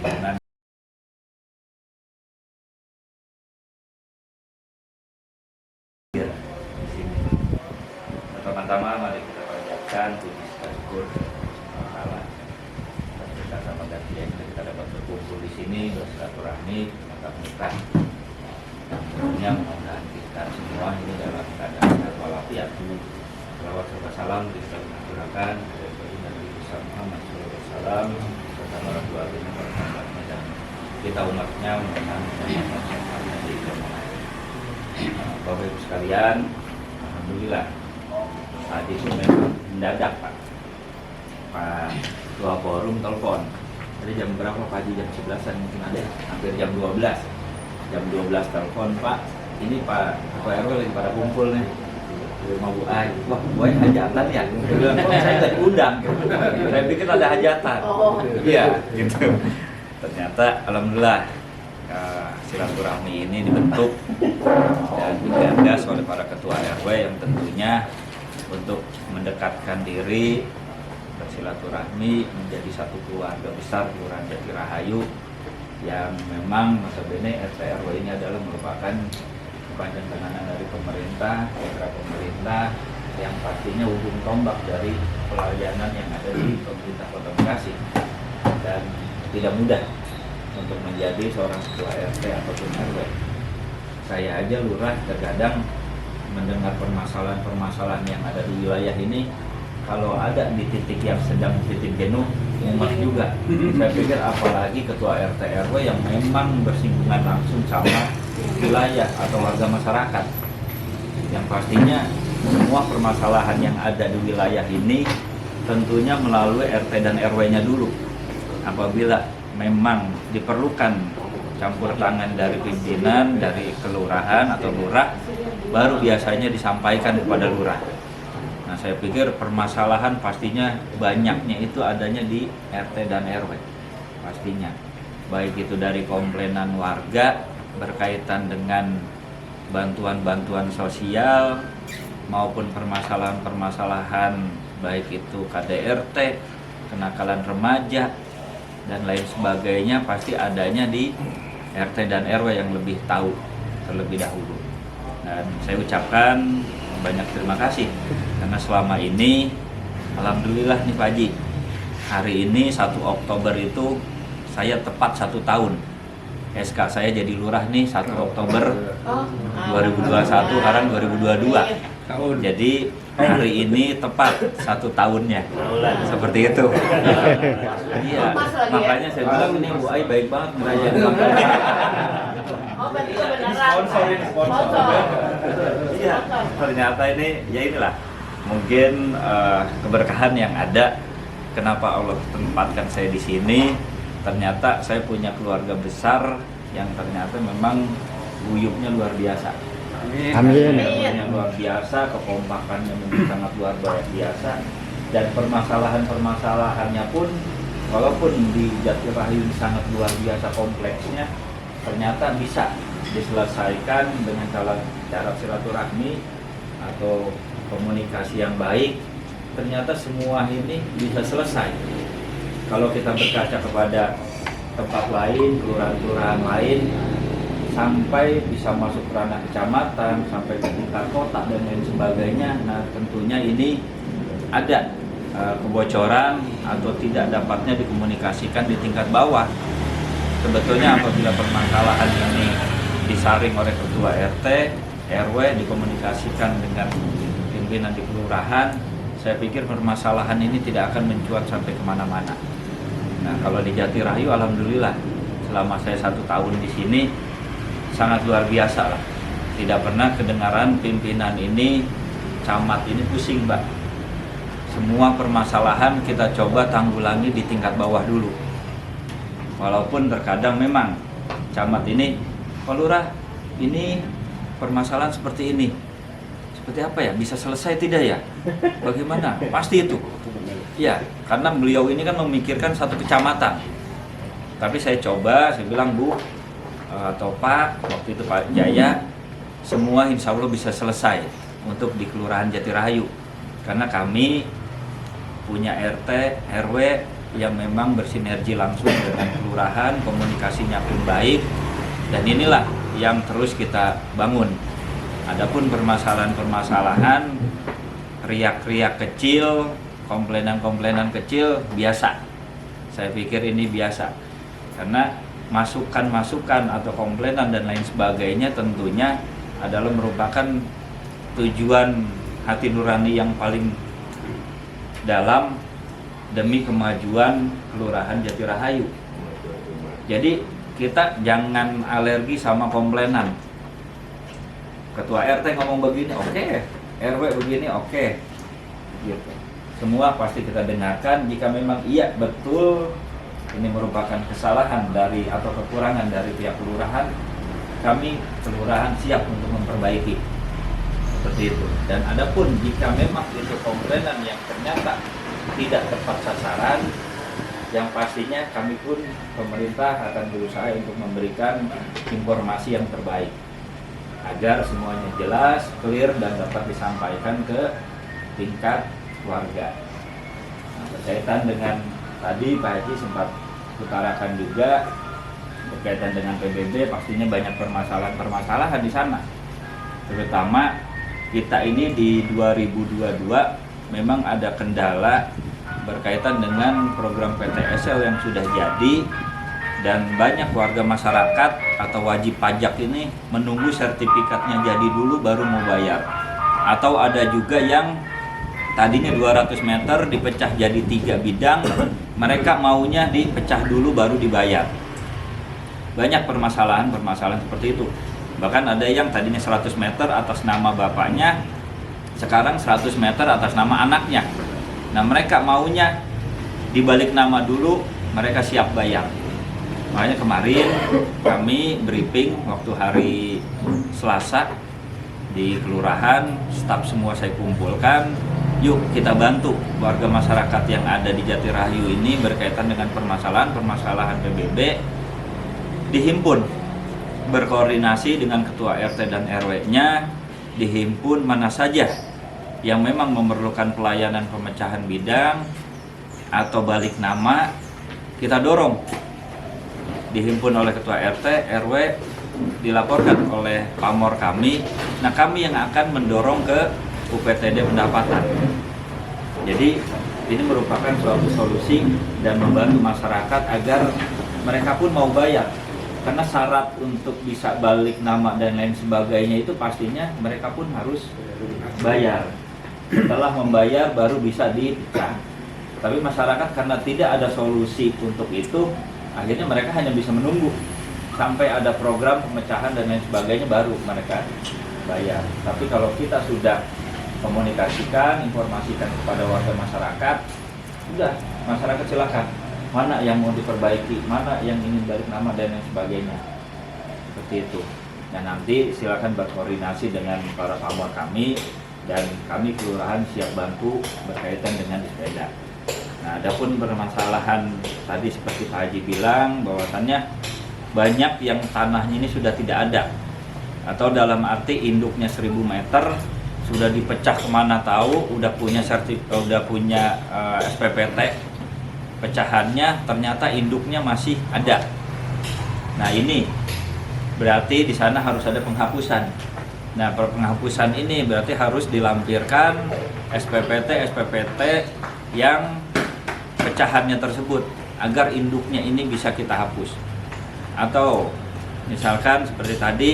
lingkungan. Di sini. Pertama-tama mari kita panjatkan puji syukur Allah. Kita sama gantian kita dapat berkumpul di sini bersilaturahmi tatap muka. Tentunya mudah-mudahan kita semua ini dalam keadaan sehat walafiat. Salawat serta salam kita mengaturkan kepada Nabi Muhammad SAW serta para keluarganya, para sahabatnya dan kita umatnya mudah-mudahan di Bapak Ibu sekalian, alhamdulillah tadi itu memang mendadak Pak Ketua Forum telepon. Tadi jam berapa Pak Haji? Jam 11-an mungkin ada, hampir jam 12. Jam 12 telepon, Pak, ini Pak Ketua RW lagi pada kumpul nih di rumah Bu Ai. Wah, Bu Ai hajatan ya? Dia bilang, kok saya nggak diundang? Saya pikir ada hajatan. Iya, gitu. Ternyata alhamdulillah silaturahmi ini dibentuk dan digagas oleh para ketua RW yang tentunya untuk mendekatkan diri, bersilaturahmi menjadi satu keluarga besar Kelurahan Jatirahayu yang memang notabene RT RW ini adalah merupakan sepanjang tanganan dari pemerintah, daerah pemerintah yang pastinya ujung tombak dari pelayanan yang ada di pemerintah Kota Bekasi, dan tidak mudah untuk menjadi seorang ketua RT ataupun RW. Saya aja lurah terkadang mendengar permasalahan-permasalahan yang ada di wilayah ini, kalau ada di titik yang sedang titik jenuh, mumet juga. Saya pikir apalagi ketua RT RW yang memang bersinggungan langsung sama wilayah atau warga masyarakat, yang pastinya semua permasalahan yang ada di wilayah ini tentunya melalui RT dan RW-nya dulu. Apabila memang diperlukan campur tangan dari pimpinan, dari kelurahan atau lurah, baru biasanya disampaikan kepada lurah. Nah, saya pikir permasalahan pastinya banyaknya itu adanya di RT dan RW. Pastinya. Baik itu dari komplainan warga berkaitan dengan bantuan-bantuan sosial maupun permasalahan-permasalahan baik itu KDRT, kenakalan remaja dan lain sebagainya, pasti adanya di RT dan RW yang lebih tahu terlebih dahulu. Dan saya ucapkan banyak terima kasih karena selama ini alhamdulillah nih Pak Haji, hari ini 1 Oktober itu saya tepat 1 tahun SK saya jadi lurah nih 1 Oktober 2021 sekarang 2022. Jadi hari ini tepat 1 tahunnya seperti itu. Iya, makanya saya bilang ini Bu Ai baik banget ngerayain sponsor. Iya, ternyata ini ya inilah mungkin keberkahan yang ada. Kenapa Allah tempatkan saya di sini? Ternyata saya punya keluarga besar yang ternyata memang guyupnya luar biasa. Amin. Yang luar biasa, kekompakannya mungkin sangat luar biasa, dan permasalahannya pun walaupun di Jatirahayu sangat luar biasa kompleksnya, ternyata bisa diselesaikan dengan cara silaturahmi atau komunikasi yang baik. Ternyata semua ini bisa selesai kalau kita berkaca kepada tempat lain, kelurahan-kelurahan lain, sampai bisa masuk ke ranah kecamatan, sampai ke tingkat kota dan lain sebagainya. Nah, tentunya ini ada kebocoran atau tidak dapatnya dikomunikasikan di tingkat bawah. Sebetulnya apabila permasalahan ini disaring oleh ketua RT, RW, dikomunikasikan dengan pimpinan di kelurahan, saya pikir permasalahan ini tidak akan mencuat sampai kemana-mana. Nah, kalau di Jatirahayu alhamdulillah selama saya 1 tahun di sini sangat luar biasa lah. Tidak pernah kedengaran pimpinan ini, camat ini pusing, Mbak. Semua permasalahan kita coba tanggulangi di tingkat bawah dulu. Walaupun terkadang memang camat ini, Pak Lurah, ini permasalahan seperti ini. Seperti apa ya? Bisa selesai tidak ya? Bagaimana? Pasti itu. Ya, karena beliau ini kan memikirkan satu kecamatan. Tapi saya coba, saya bilang, Bu, atau Pak, waktu itu Pak Jaya, semua insya Allah bisa selesai untuk di Kelurahan Jatirahayu. Karena kami punya RT, RW yang memang bersinergi langsung dengan kelurahan, komunikasinya pun baik, dan inilah yang terus kita bangun. Adapun permasalahan-permasalahan, riak-riak kecil, komplainan-komplainan kecil biasa. Saya pikir ini biasa, karena masukan-masukan atau komplainan dan lain sebagainya tentunya adalah merupakan tujuan hati nurani yang paling dalam demi kemajuan Kelurahan Jatirahayu. Jadi kita jangan alergi sama komplainan. Ketua RT ngomong begini, oke. RW begini, oke. Gitu. Semua pasti kita dengarkan. Jika memang iya betul ini merupakan kesalahan dari atau kekurangan dari pihak kelurahan, kami kelurahan siap untuk memperbaiki. Seperti itu. Dan adapun jika memang itu komplainan yang ternyata tidak tepat sasaran, yang pastinya kami pun pemerintah akan berusaha untuk memberikan informasi yang terbaik agar semuanya jelas, clear, dan dapat disampaikan ke tingkat warga. Nah, berkaitan dengan tadi Pak Haji sempat utarakan juga berkaitan dengan PBB, pastinya banyak permasalahan di sana. Terutama kita ini di 2022 memang ada kendala berkaitan dengan program PTSL yang sudah jadi, dan banyak warga masyarakat atau wajib pajak ini menunggu sertifikatnya jadi dulu baru mau bayar. Atau ada juga yang tadinya 200 meter dipecah jadi 3 bidang, mereka maunya dipecah dulu baru dibayar. Banyak permasalahan seperti itu. Bahkan ada yang tadinya 100 meter atas nama bapaknya, sekarang 100 meter atas nama anaknya. Nah, mereka maunya dibalik nama dulu, mereka siap bayar. Makanya kemarin kami briefing waktu hari Selasa di kelurahan, staf semua saya kumpulkan, yuk kita bantu warga masyarakat yang ada di Jatirahayu ini berkaitan dengan permasalahan PBB, dihimpun, berkoordinasi dengan ketua RT dan RW-nya, dihimpun mana saja yang memang memerlukan pelayanan pemecahan bidang atau balik nama, kita dorong. Dihimpun oleh ketua RT, RW, dilaporkan oleh pamor kami. Nah, kami yang akan mendorong ke UPTD pendapatan. Jadi ini merupakan suatu solusi dan membantu masyarakat agar mereka pun mau bayar. Karena syarat untuk bisa balik nama dan lain sebagainya itu pastinya mereka pun harus bayar. Setelah membayar baru bisa dipecah. Tapi masyarakat karena tidak ada solusi untuk itu, akhirnya mereka hanya bisa menunggu sampai ada program pemecahan dan lain sebagainya baru mereka bayar. Tapi kalau kita sudah komunikasikan, informasikan kepada warga masyarakat, sudah, masyarakat silakan. Mana yang mau diperbaiki, mana yang ingin balik nama dan lain sebagainya. Seperti itu. Dan nanti silakan berkoordinasi dengan para pamor kami, dan kami kelurahan siap bantu berkaitan dengan sepeda. Nah, adapun permasalahan tadi seperti Pak Haji bilang bahwasannya banyak yang tanahnya ini sudah tidak ada, atau dalam arti induknya 1000 meter sudah dipecah kemana tahu, udah punya SPPT pecahannya, ternyata induknya masih ada. Nah, ini berarti di sana harus ada penghapusan. Nah, penghapusan ini berarti harus dilampirkan SPPT yang pecahannya tersebut agar induknya ini bisa kita hapus. Atau misalkan seperti tadi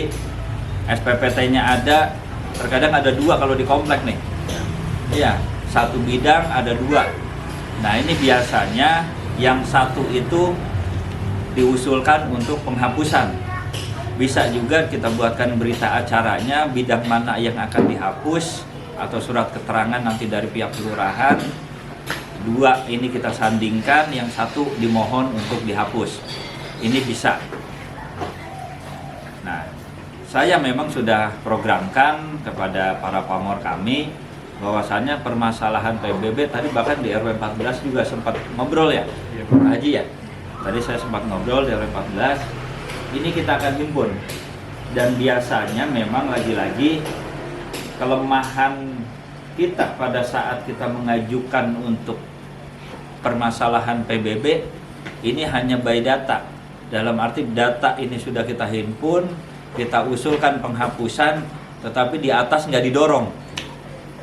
SPPT-nya ada, terkadang ada 2 kalau di komplek nih. Iya, 1 bidang ada 2. Nah, ini biasanya yang 1 itu diusulkan untuk penghapusan. Bisa juga kita buatkan berita acaranya, bidang mana yang akan dihapus, atau surat keterangan nanti dari pihak kelurahan. 2 ini kita sandingkan, yang 1 dimohon untuk dihapus. Ini bisa. Nah, saya memang sudah programkan kepada para pamor kami bahwasannya permasalahan PBB tadi bahkan di RW 14 juga sempat ngobrol ya, Pak Haji ya. Tadi saya sempat ngobrol di RW 14. Ini kita akan himpun, dan biasanya memang lagi-lagi kelemahan kita pada saat kita mengajukan untuk permasalahan PBB ini hanya by data. Dalam arti data ini sudah kita himpun, kita usulkan penghapusan, tetapi di atas nggak didorong.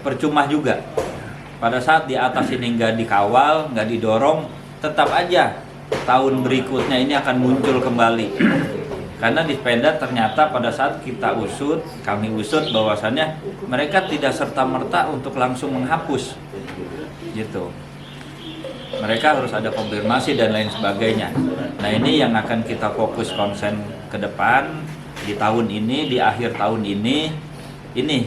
Percuma juga. Pada saat di atas ini nggak dikawal, nggak didorong, tetap aja tahun berikutnya ini akan muncul kembali. Karena di Pemda ternyata pada saat kami usut bahwasannya mereka tidak serta-merta untuk langsung menghapus, gitu. Mereka harus ada konfirmasi dan lain sebagainya. Nah ini yang akan kita fokus konsen ke depan di tahun ini, di akhir tahun ini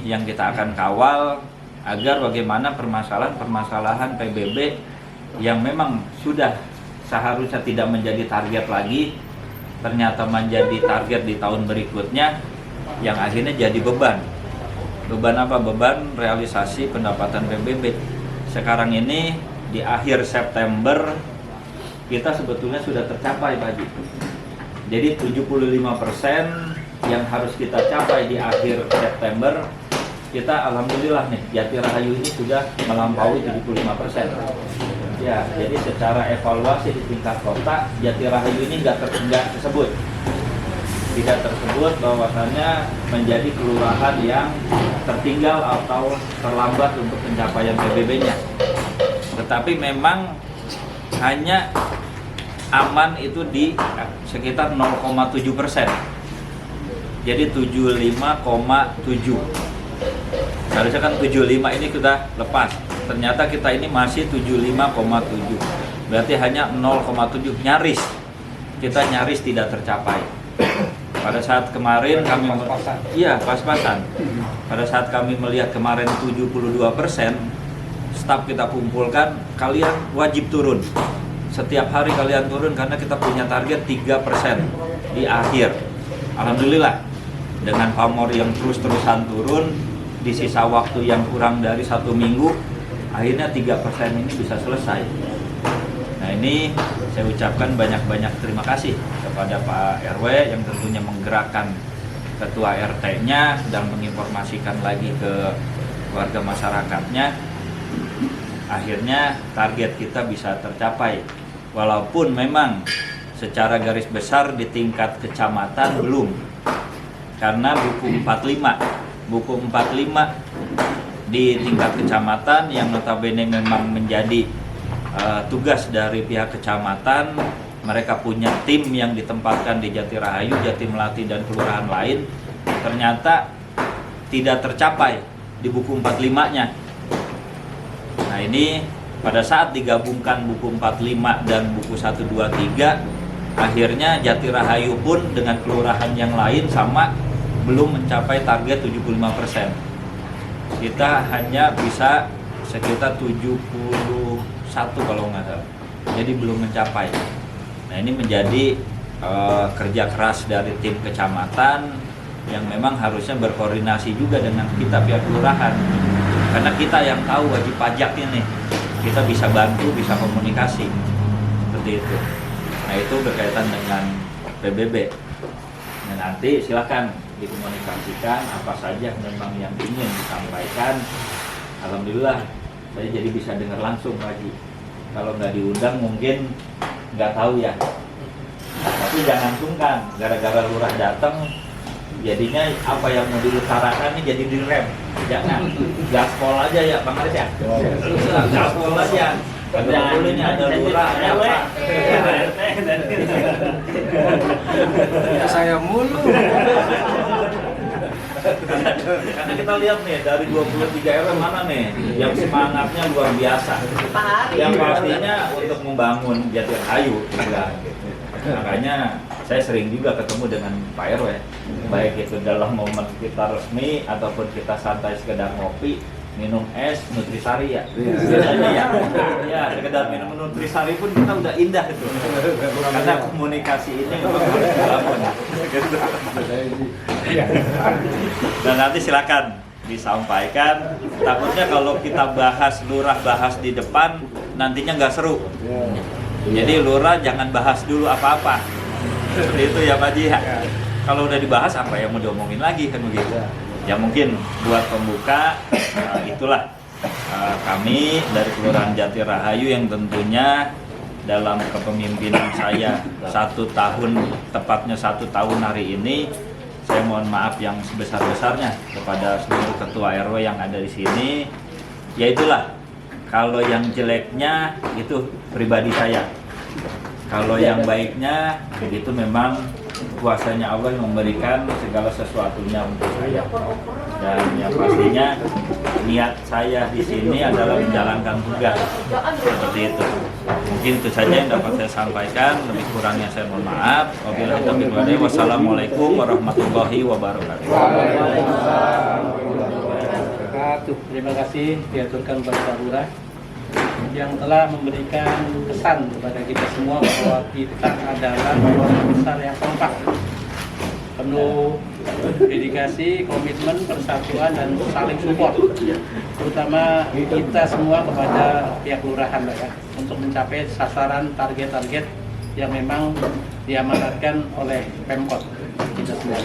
yang kita akan kawal agar bagaimana permasalahan PBB yang memang sudah seharusnya tidak menjadi target lagi, ternyata menjadi target di tahun berikutnya, yang akhirnya jadi beban. Beban apa? Beban realisasi pendapatan PBB. Sekarang ini di akhir September kita sebetulnya sudah tercapai, Pak Haji. Jadi 75% yang harus kita capai di akhir September, kita alhamdulillah nih Jati Rahayu ini sudah melampaui 75%. Ya, jadi secara evaluasi di tingkat kota, Jati Rahayu ini tidak tersebut bahwasannya menjadi kelurahan yang tertinggal atau terlambat untuk pencapaian PBB-nya. Tetapi memang hanya aman itu di sekitar 0,7%. Jadi 75,7. Seharusnya kan 75 ini sudah lepas. Ternyata kita ini masih 75,7. Berarti hanya 0,7, nyaris. Kita nyaris tidak tercapai. Pada saat kemarin kami pas-pasan. Pada saat kami melihat kemarin 72%, staf kita kumpulkan, kalian wajib turun. Setiap hari kalian turun karena kita punya target 3% di akhir. Alhamdulillah dengan pamor yang terus-terusan turun, di sisa waktu yang kurang dari 1 minggu, akhirnya 3% ini bisa selesai. Nah ini saya ucapkan banyak-banyak terima kasih kepada Pak RW yang tentunya menggerakkan ketua RT-nya dan menginformasikan lagi ke warga masyarakatnya. Akhirnya target kita bisa tercapai. Walaupun memang secara garis besar di tingkat kecamatan belum. Karena buku 45 di tingkat kecamatan yang notabene memang menjadi tugas dari pihak kecamatan, mereka punya tim yang ditempatkan di Jati Rahayu, Jati Melati dan kelurahan lain, ternyata tidak tercapai di buku 45-nya. Nah ini pada saat digabungkan buku 45 dan buku 123, akhirnya Jati Rahayu pun dengan kelurahan yang lain sama belum mencapai target 75%. Kita hanya bisa sekitar 71 kalau nggak salah. Jadi belum mencapai. Nah ini menjadi kerja keras dari tim kecamatan yang memang harusnya berkoordinasi juga dengan kita pihak kelurahan. Karena kita yang tahu wajib pajaknya nih. Kita bisa bantu, bisa komunikasi. Seperti itu. Nah itu berkaitan dengan PBB. Nah nanti silakan dikomunikasikan apa saja memang yang ingin disampaikan. Alhamdulillah saya jadi bisa dengar langsung lagi. Kalau nggak diundang mungkin nggak tahu ya. Tapi jangan sungkan, gara-gara lurah datang jadinya apa yang mau diutarakan ini jadi direm. Jangan, gaspol aja ya Bang Aris ya. Gaspol aja. Jangan dulu ini ada lurah, ada apa? Saya mulu. Karena kita lihat nih dari 23 RW mana nih yang semangatnya luar biasa. Yang pastinya untuk membangun Jati Rahayu juga. Makanya saya sering juga ketemu dengan Pak RW, baik itu dalam momen kita resmi ataupun kita santai sekedar ngopi, minum es nutrisari ya. Biasanya ya sekedar minum nutrisari pun kita udah indah itu. Karena komunikasi ini memang harus dibangun. Dan nanti silakan disampaikan. Takutnya kalau kita bahas lurah bahas di depan nantinya nggak seru. Jadi lurah jangan bahas dulu apa-apa. Seperti itu ya Pak Ji. Kalau udah dibahas apa yang mau diomongin lagi kan begitu. Ya mungkin buat pembuka itulah kami dari Kelurahan Jati Rahayu yang tentunya dalam kepemimpinan saya 1 tahun, tepatnya 1 tahun hari ini, saya mohon maaf yang sebesar-besarnya kepada seluruh ketua RW yang ada di sini. Yaitulah, kalau yang jeleknya itu pribadi saya, kalau yang baiknya itu memang kuasanya Allah yang memberikan segala sesuatunya untuk saya. Dan yang pastinya niat saya di sini adalah menjalankan tugas seperti itu. Mungkin itu saja yang dapat saya sampaikan. Lebih kurangnya saya mohon maaf. Wabillahi taufiq wal hidayah. Wassalamualaikum warahmatullahi wabarakatuh. Terima kasih diaturkan Bapak Lurah yang telah memberikan kesan kepada kita semua bahwa kita adalah keluarga besar yang kompak, penuh dedikasi, komitmen, persatuan, dan saling support, terutama kita semua kepada pihak kelurahan ya, untuk mencapai sasaran target-target yang memang diamanatkan oleh Pemkot kita semua.